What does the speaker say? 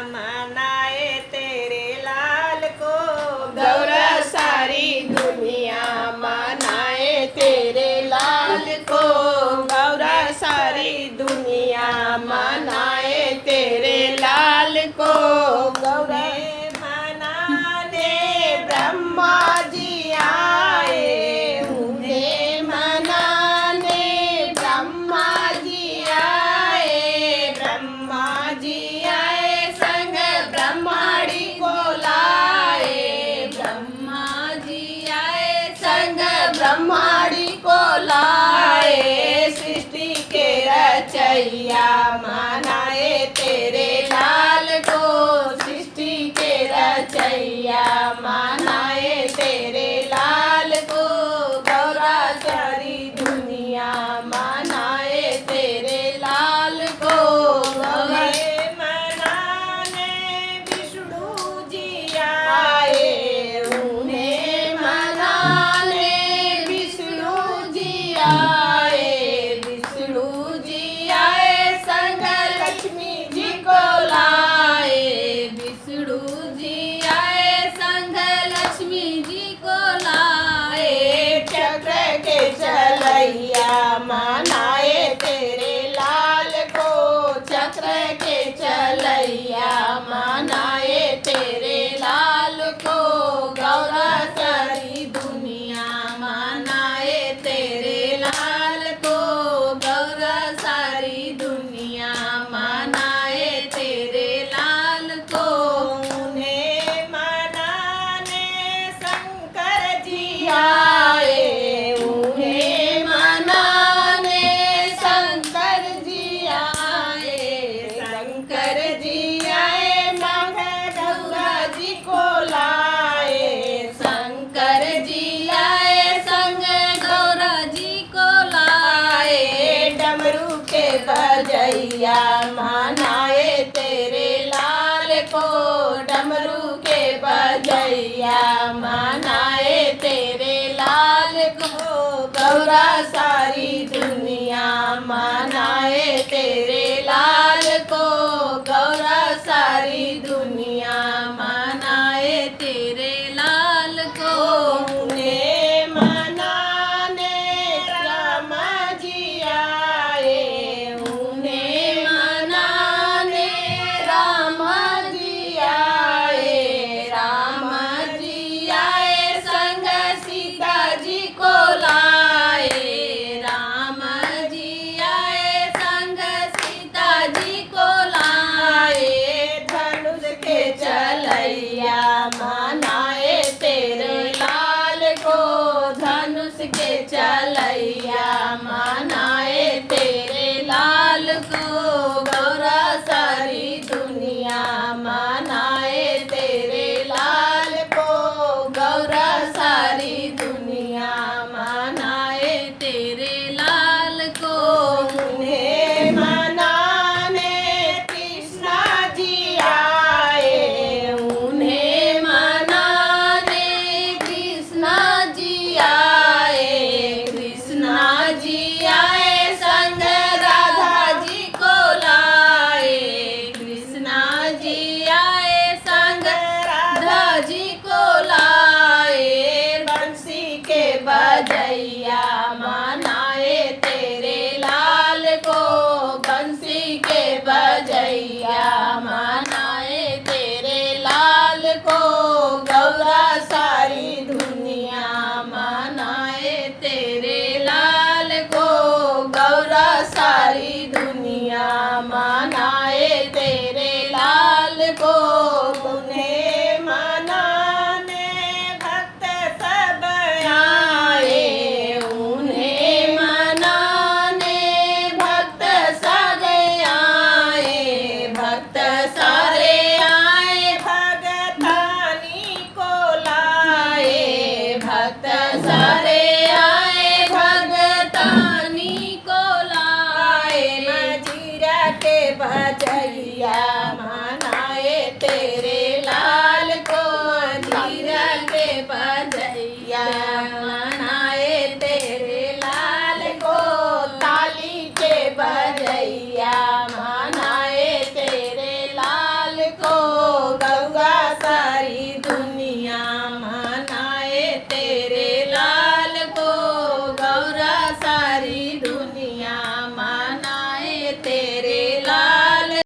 मनाए तेरे लाल को। गौरा सारी दुनिया मनाए तेरे लाल को। गौरा सारी दुनिया मनाए तेरे लाल को। गौरा मनाने ब्रह्मा जी आए, उन्हें मनाने ब्रह्मा जी आए। ब्रह्मा जी आए संग ब्रह्माणी को लाए। ब्रह्मा जी आए संग ब्रह्माणी को लाए। सृष्टि के रचैया मनाए तेरे लाल को। सृष्टि के रचैया मनाए तेरे लाल को। गौरा सारी दुनिया मनाए तेरे लाल को। गौरा मनाने विष्णु जी आए, उन्हें मनाने विष्णु जी आए। विष्णु जी आए संग लक्ष्मी जी को लाए। विष्णु जी आए संग लक्ष्मी जी को लाए। चक्र के चलैया मनाए तेरे लाल को। चक्र के चलैया मनाए तेरे लाल को। गौरा सारी दुनिया मनाए तेरे लाल को। गौरा सारी दुनिया मनाए तेरे लाल को। उन्हें मनाने शंकर जी आए, उन्हें मनाने शंकर जी आए। शंकर जी आए संग गौरा जी को लाए। शंकर जी आए संग गौरा जी को लाए। डमरू के बजैया मनाए तेरे लाल को। डमरू के बजैया मनाए तेरे लाल को। गौरा सारी दुनिया मनाए तेरे लाल को। गौरा सारी दुनिया मनाए तेरे लाल को। उन्हें मनाने राम जी आए। उन्हें मनाने राम जी आए। राम जी आए संग सीता जी को लाए। राम जी आए संग सीता जी को लाए। धनुष के चलैया मनाए तेरे लाल को। धनुष के चलैया मनाए तेरे लाल को। गौरा सारी दुनिया मनाए तेरे लाल को। गौरा सारी दुनिया मनाए तेरे लाल को। उन्हें मनाने कृष्णा जी आए। उन्हें मनाने कृष्णा जी आए। कृष्णा जी आए संग राधा जी को लाए। कृष्णा जी आए संग राधा जी को लाए। बंसी के बजैया मनाए तेरे लाल को। बंसी के बजैया मनाए तेरे लाल को। गौरा सारी दुनिया मनाए तेरे लाल को। गौरा सारी दुनिया मनाए तेरे लाल को। उन्हें मनाने भक्त सब आए। उन्हें मनाने भक्त सारे आए। भक्त सारे आए भगतानी को लाए। भक्त सारे आए भगतानी को लाए। मजीरा के बजैया मनाए तेरे